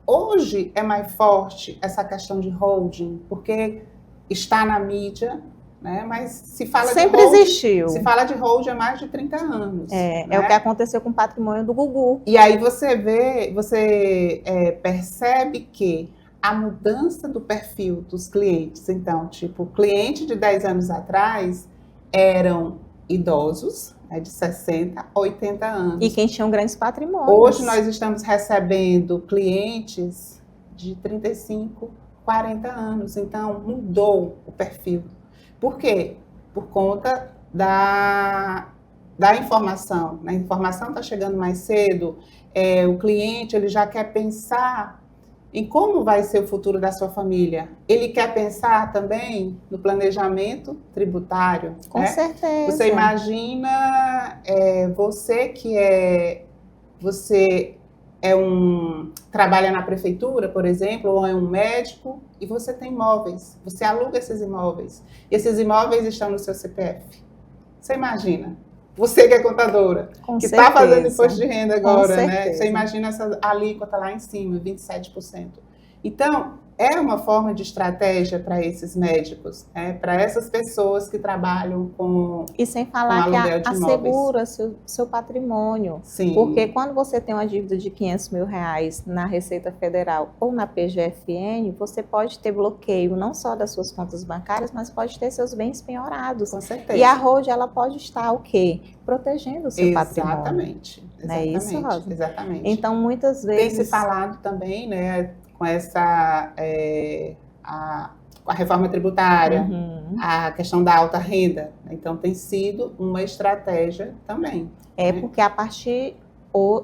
hoje é mais forte essa questão de holding, porque está na mídia, né? Mas se fala sempre de holding, existiu. Se fala de holding há mais de 30 anos. É o que aconteceu com o patrimônio do Gugu. E aí você percebe que a mudança do perfil dos clientes, então, tipo, o cliente de 10 anos atrás eram idosos, né, de 60 a 80 anos. E quem tinham grandes patrimônios. Hoje nós estamos recebendo clientes de 35, 40 anos. Então, mudou o perfil. Por quê? Por conta da informação, né? A informação está chegando mais cedo, o cliente ele já quer pensar em como vai ser o futuro da sua família. Ele quer pensar também no planejamento tributário. Com né? certeza. Você imagina você trabalha na prefeitura, por exemplo, ou é um médico, e você tem imóveis, você aluga esses imóveis, e esses imóveis estão no seu CPF. Você imagina? Você que é contadora, Com que está fazendo certeza. imposto de renda agora, né? certeza. Você imagina essa alíquota lá em cima, 27%. Então, é uma forma de estratégia para esses médicos, né? Para essas pessoas que trabalham com E sem falar com que aluguel de assegura seu patrimônio. Sim. Porque quando você tem uma dívida de R$500 mil na Receita Federal ou na PGFN, você pode ter bloqueio não só das suas contas bancárias, mas pode ter seus bens penhorados. Com certeza. E a Road, ela pode estar o quê? Protegendo o seu patrimônio. Exatamente. Não é isso, Rosa? Exatamente. Então, muitas Tem vezes... se falado também, né, com essa com a reforma tributária, Uhum. a questão da alta renda. Então, tem sido uma estratégia também. Porque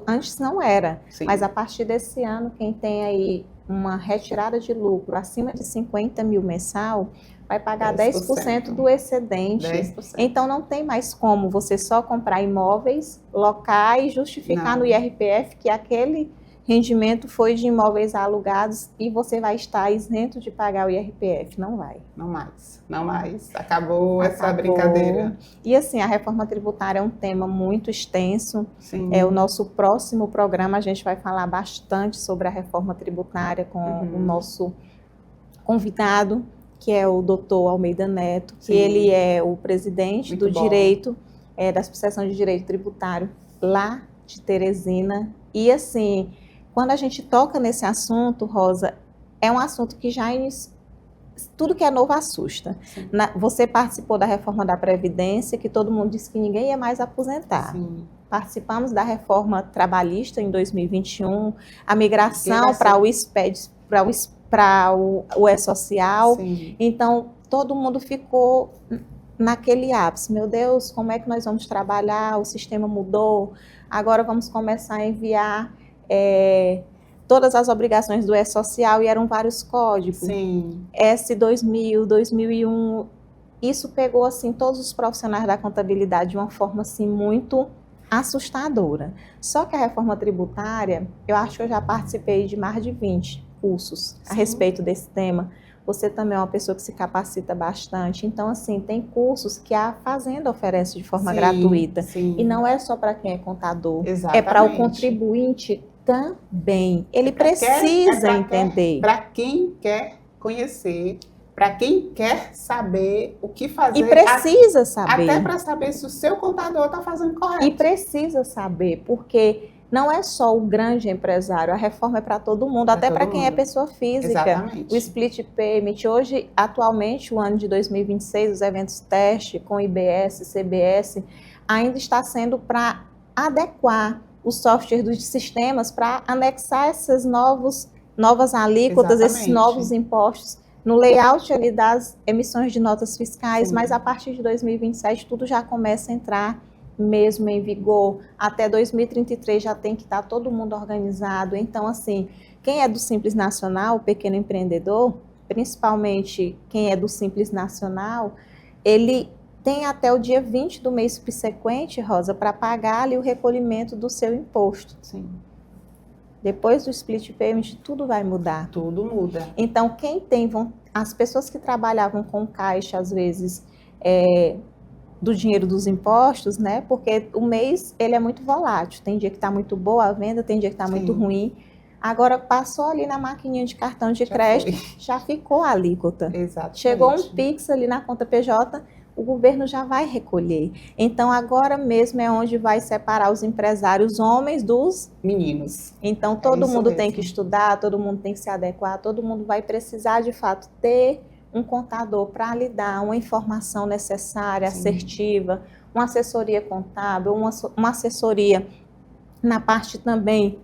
antes não era, Sim. mas a partir desse ano, quem tem aí uma retirada de lucro acima de 50 mil mensal, vai pagar 10% do excedente. 10%. Então, não tem mais como você só comprar imóveis, locar e justificar no IRPF que aquele rendimento foi de imóveis alugados e você vai estar isento de pagar o IRPF. Não vai. Não mais. Acabou essa brincadeira. E assim, a reforma tributária é um tema muito extenso. Sim. O nosso próximo programa, a gente vai falar bastante sobre a reforma tributária com o nosso convidado, que é o doutor Almeida Neto, que ele é o presidente Muito do bom. direito, da Associação de Direito Tributário lá de Teresina. E assim, quando a gente toca nesse assunto, Rosa, é um assunto que tudo que é novo assusta. Você participou da reforma da Previdência, que todo mundo disse que ninguém ia mais aposentar. Sim. Participamos da reforma trabalhista em 2021, a migração para o SPED, para o E-Social. Sim. Então, todo mundo ficou naquele ápice. Meu Deus, como é que nós vamos trabalhar? O sistema mudou. Agora vamos começar a enviar todas as obrigações do E-Social, e eram vários códigos. Sim. S2000, 2001. Isso pegou assim todos os profissionais da contabilidade de uma forma assim muito assustadora. Só que a reforma tributária, eu acho que eu já participei de mais de 20 cursos a respeito desse tema. Você também é uma pessoa que se capacita bastante. Então, assim, tem cursos que a Fazenda oferece de forma gratuita. Sim. E não é só para quem é contador. Exatamente. É para o contribuinte também. Ele precisa entender. Para quem quer conhecer, para quem quer saber o que fazer. E precisa saber. Até para saber se o seu contador está fazendo correto. E precisa saber, porque não é só o grande empresário, a reforma é para todo mundo, até para quem é pessoa física. Exatamente. O split payment, hoje, atualmente, o ano de 2026, os eventos teste com IBS, CBS, ainda está sendo para adequar o software dos sistemas para anexar essas novas alíquotas, esses novos impostos no layout ali das emissões de notas fiscais, mas a partir de 2027 tudo já começa a entrar mesmo em vigor. Até 2033 já tem que estar todo mundo organizado. Então, assim, quem é do Simples Nacional, o pequeno empreendedor, principalmente quem é do Simples Nacional, ele tem até o dia 20 do mês subsequente, Rosa, para pagar ali o recolhimento do seu imposto. Sim. Depois do split payment, tudo vai mudar. Tudo muda. Então, quem tem, as pessoas que trabalhavam com caixa, às vezes, do dinheiro dos impostos, né? Porque o mês, ele é muito volátil. Tem dia que está muito boa a venda, tem dia que está muito ruim. Agora, passou ali na maquininha de cartão de crédito, já ficou a alíquota. Exatamente. Chegou um Pix ali na conta PJ, o governo já vai recolher. Então, agora mesmo é onde vai separar os empresários homens dos meninos. Então, todo mundo tem que estudar, todo mundo tem que se adequar, todo mundo vai precisar, de fato, ter um contador para lhe dar uma informação necessária, assertiva, uma assessoria contábil, uma assessoria na parte também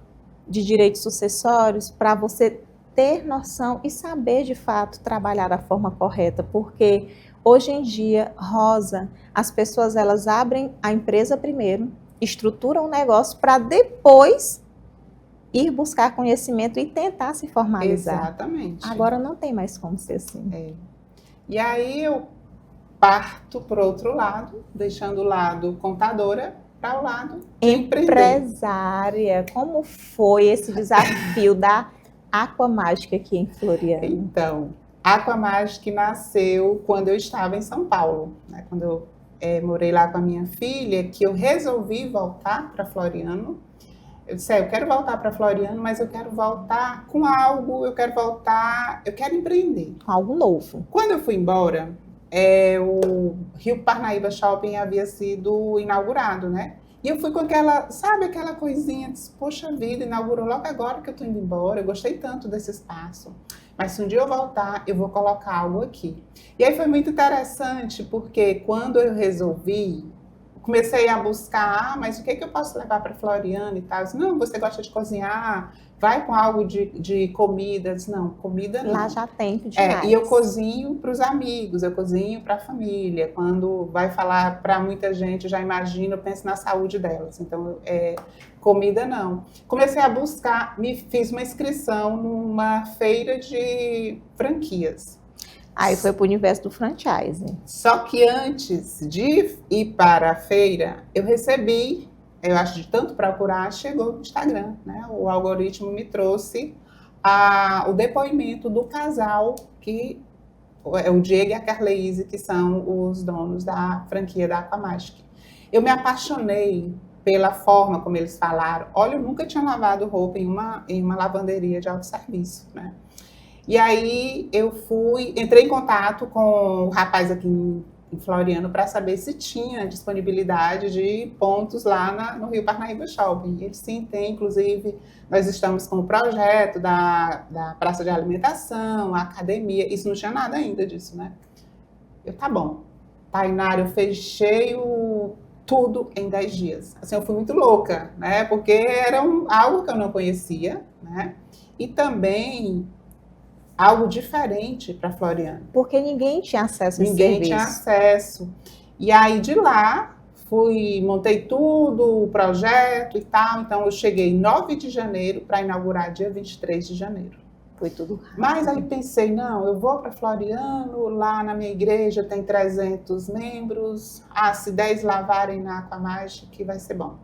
de direitos sucessórios, para você ter noção e saber, de fato, trabalhar da forma correta, porque Hoje em dia, Rosa, as pessoas elas abrem a empresa primeiro, estruturam o negócio para depois ir buscar conhecimento e tentar se formalizar. Exatamente. Agora não tem mais como ser assim. E aí eu parto para o outro lado, deixando o lado contadora para o lado de empreender. Empresária, como foi esse desafio da Aquamágica aqui em Floriano? Então, a Aquamágica nasceu quando eu estava em São Paulo, né? Quando eu morei lá com a minha filha, que eu resolvi voltar para Floriano. Eu disse, eu quero voltar para Floriano, mas eu quero voltar com algo, eu quero empreender. Algo novo. Quando eu fui embora, o Rio Parnaíba Shopping havia sido inaugurado, né? E eu fui com aquela coisinha, disse, poxa vida, inaugurou logo agora que eu tô indo embora, eu gostei tanto desse espaço. Mas se um dia eu voltar, eu vou colocar algo aqui. E aí foi muito interessante, porque quando eu resolvi, comecei a buscar, mas o que eu posso levar para Floriano e tal? Eu disse, não, você gosta de cozinhar? Vai com algo de comida. Eu disse, não, comida não. Lá já tem demais. E eu cozinho para os amigos, eu cozinho para a família. Quando vai falar para muita gente, eu já imagino, eu penso na saúde delas. Então, comida não. Comecei a buscar, fiz uma inscrição numa feira de franquias. Aí foi para o universo do franchising. Só que antes de ir para a feira, eu recebi, eu acho de tanto procurar, chegou no Instagram, né? O algoritmo me trouxe o depoimento do casal, que é o Diego e a Carleise, que são os donos da franquia da Aquamágica. Eu me apaixonei pela forma como eles falaram. Olha, eu nunca tinha lavado roupa em uma lavanderia de autosserviço, né? E aí eu entrei em contato com o rapaz aqui em Floriano para saber se tinha disponibilidade de pontos lá no Rio Parnaíba Shopping. Ele sim tem, inclusive, nós estamos com o projeto da praça de alimentação, a academia, isso não tinha nada ainda disso, né? Tá bom. Tainara, eu fechei tudo em 10 dias. Assim, eu fui muito louca, né? Porque era algo que eu não conhecia, né? E também algo diferente para Floriano. Porque ninguém tinha acesso a esse Ninguém serviço. tinha acesso. E aí, de lá, montei tudo, o projeto e tal. Então, eu cheguei 9 de janeiro para inaugurar dia 23 de janeiro. Foi tudo rápido. Mas aí pensei, não, eu vou para Floriano, lá na minha igreja tem 300 membros. Se 10 lavarem na Aquamágica, que vai ser bom.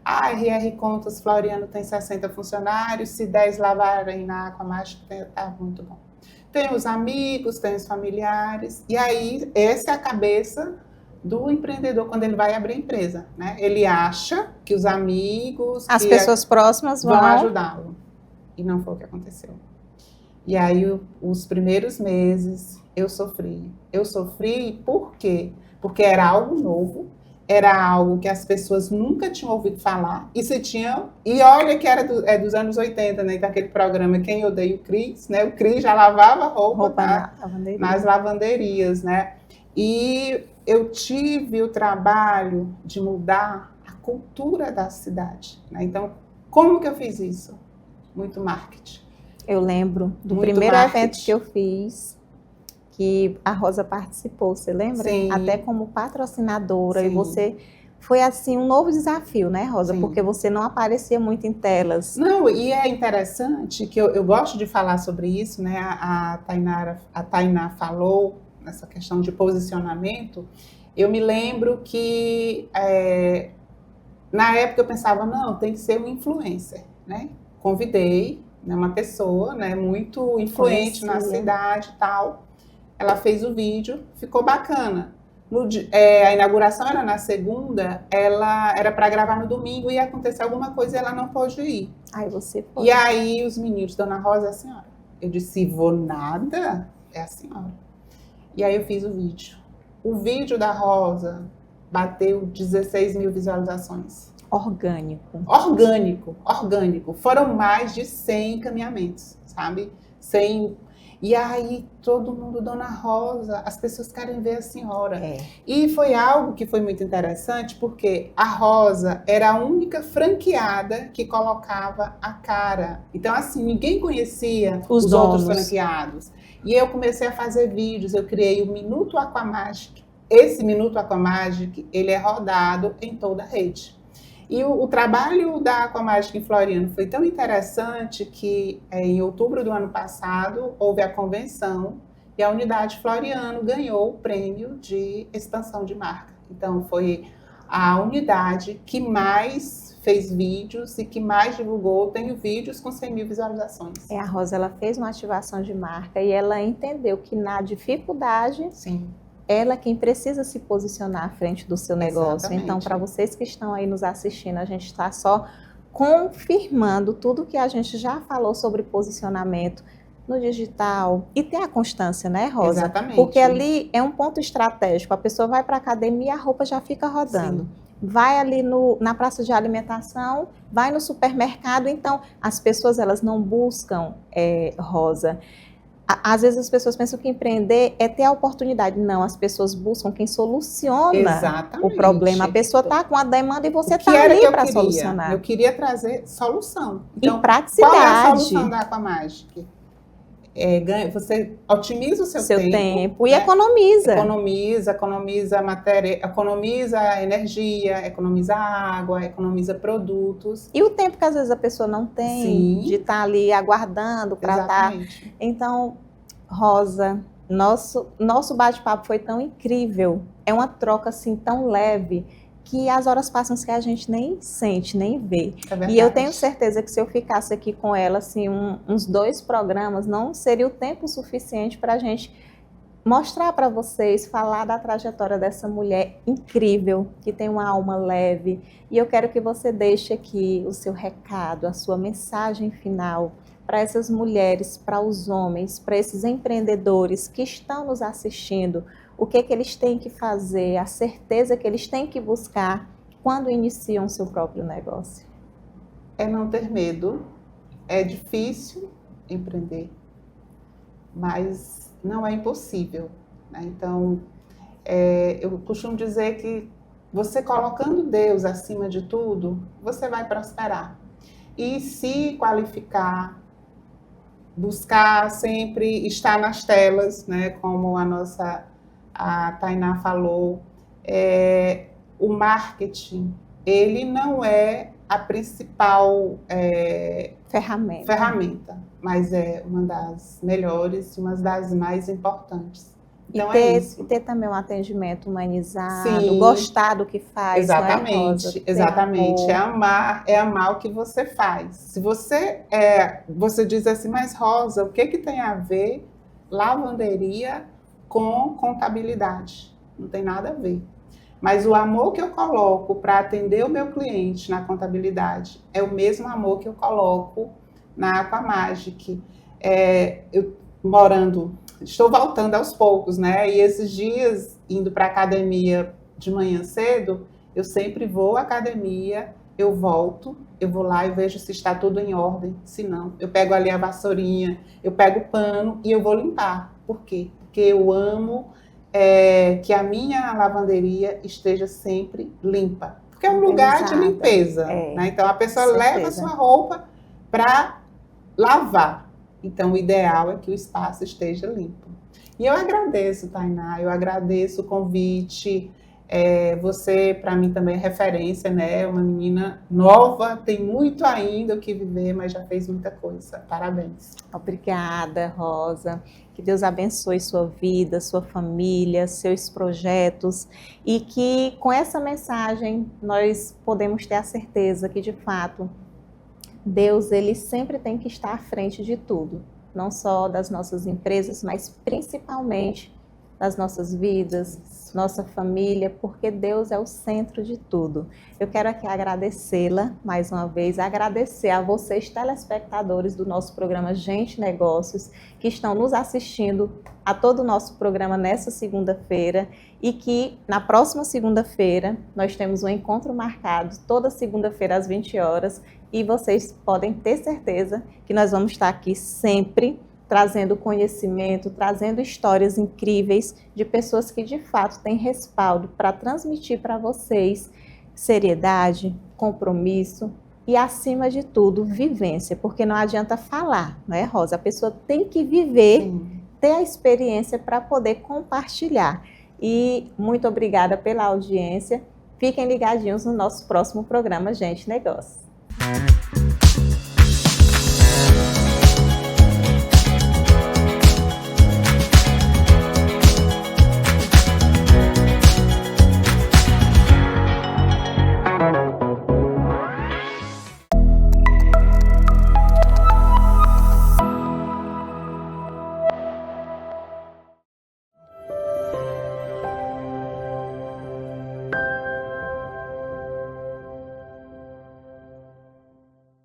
A RR Contas Floriano tem 60 funcionários, se 10 lavarem na Aquamágica, tá muito bom. Tem os amigos, tem os familiares, e aí essa é a cabeça do empreendedor quando ele vai abrir a empresa, né? Ele acha que os amigos, as pessoas próximas vão ajudá-lo. E não foi o que aconteceu. E aí os primeiros meses eu sofri. Eu sofri por quê? Porque era algo novo. Era algo que as pessoas nunca tinham ouvido falar, e se tinham, e olha que era dos anos 80, né, daquele programa Quem Odeia o Cris, né, o Cris já lavava roupa nas lavanderias, né, e eu tive o trabalho de mudar a cultura da cidade, né, então, como que eu fiz isso? Muito marketing. Eu lembro do Muito primeiro marketing. evento que eu fiz, que a Rosa participou, você lembra? Sim. Até como patrocinadora. Sim. E você foi assim um novo desafio, né, Rosa? Sim. Porque você não aparecia muito em telas. Não, e é interessante que eu gosto de falar sobre isso, né? A Tainá falou nessa questão de posicionamento. Eu me lembro que na época eu pensava, não, tem que ser um influencer, né? Convidei, né, uma pessoa, né, muito influente na cidade e tal. Ela fez o vídeo, ficou bacana. A inauguração era na segunda, ela era para gravar no domingo e ia acontecer alguma coisa e ela não pôde ir. Aí você foi. E aí os meninos, Dona Rosa, é a senhora. Eu disse, vou nada, é a senhora. E aí eu fiz o vídeo. O vídeo da Rosa bateu 16 mil visualizações. Orgânico. Orgânico. Foram mais de 100 encaminhamentos, sabe? 100. E aí todo mundo, Dona Rosa, as pessoas querem ver a senhora. É. E foi algo que foi muito interessante, porque a Rosa era a única franqueada que colocava a cara. Então, assim, ninguém conhecia Os os outros donos. franqueados. E eu comecei a fazer vídeos, eu criei o Minuto Aquamagic. Esse Minuto Aquamagic, ele é rodado em toda a rede. E o trabalho da Aquamagic em Floriano foi tão interessante que em outubro do ano passado houve a convenção e a unidade Floriano ganhou o prêmio de expansão de marca. Então foi a unidade que mais fez vídeos e que mais divulgou. Tenho vídeos com 100 mil visualizações. A Rosa, ela fez uma ativação de marca e ela entendeu que na dificuldade, Sim. ela é quem precisa se posicionar à frente do seu negócio. Exatamente. Então, para vocês que estão aí nos assistindo, a gente está só confirmando tudo que a gente já falou sobre posicionamento no digital e ter a constância, né, Rosa? Exatamente. Porque ali é um ponto estratégico. A pessoa vai para a academia, a roupa já fica rodando. Sim. Vai ali na praça de alimentação, vai no supermercado. Então, as pessoas, elas não buscam, Rosa. Às vezes as pessoas pensam que empreender é ter a oportunidade. Não, as pessoas buscam quem soluciona Exatamente. o problema. A pessoa está com a demanda e você O que está era que ali eu para queria? solucionar. Eu queria trazer solução. E Então, praticidade. qual é a solução da Aquamagic? Você otimiza o seu tempo e né? economiza. Economiza matéria, economiza energia, economiza água, economiza produtos. E o tempo que às vezes a pessoa não tem Sim. de estar ali aguardando para estar. Exatamente. Então, Rosa, nosso bate-papo foi tão incrível. É uma troca assim tão leve que as horas passam que a gente nem sente, nem vê. É verdade. E eu tenho certeza que se eu ficasse aqui com ela, assim, uns 2 programas, não seria o tempo suficiente para a gente mostrar para vocês, falar da trajetória dessa mulher incrível, que tem uma alma leve. E eu quero que você deixe aqui o seu recado, a sua mensagem final para essas mulheres, para os homens, para esses empreendedores que estão nos assistindo. O que eles têm que fazer, a certeza que eles têm que buscar quando iniciam seu próprio negócio. É não ter medo. É difícil empreender, mas não é impossível, né? Então, eu costumo dizer que você colocando Deus acima de tudo, você vai prosperar. E se qualificar, buscar sempre estar nas telas, né? Como a Tainá falou, o marketing, ele não é a principal ferramenta, mas é uma das melhores e uma das mais importantes. Então e ter também um atendimento humanizado, Sim, gostar do que faz. exatamente, não é, Rosa? exatamente. É amar o que você faz. Se você diz assim, mas Rosa, o que tem a ver lavanderia com contabilidade? Não tem nada a ver. Mas o amor que eu coloco para atender o meu cliente na contabilidade é o mesmo amor que eu coloco na Aquamagic. Estou voltando aos poucos, né? E esses dias, indo para a academia de manhã cedo, eu sempre vou à academia, eu volto, eu vou lá e vejo se está tudo em ordem. Se não, eu pego ali a vassourinha, eu pego o pano e eu vou limpar. Por quê? Porque eu amo que a minha lavanderia esteja sempre limpa. Porque é um lugar de limpeza. Né? Então, a pessoa leva a sua roupa para lavar. Então, o ideal é que o espaço esteja limpo. E eu agradeço, Tainá, eu agradeço o convite. Você, para mim, também é referência, né? Uma menina nova, tem muito ainda o que viver, mas já fez muita coisa. Parabéns. Obrigada, Rosa. Que Deus abençoe sua vida, sua família, seus projetos. E que com essa mensagem nós podemos ter a certeza que, de fato, Deus, ele sempre tem que estar à frente de tudo. Não só das nossas empresas, mas principalmente das nossas vidas, nossa família, porque Deus é o centro de tudo. Eu quero aqui agradecê-la, mais uma vez, agradecer a vocês, telespectadores do nosso programa Gente Negócios, que estão nos assistindo a todo o nosso programa nessa segunda-feira, e que na próxima segunda-feira nós temos um encontro marcado, toda segunda-feira às 20 horas, e vocês podem ter certeza que nós vamos estar aqui sempre trazendo conhecimento, trazendo histórias incríveis de pessoas que de fato têm respaldo para transmitir para vocês seriedade, compromisso e, acima de tudo, vivência, porque não adianta falar, não é, Rosa? A pessoa tem que viver, Sim. ter a experiência para poder compartilhar. E muito obrigada pela audiência. Fiquem ligadinhos no nosso próximo programa Gente Negócio.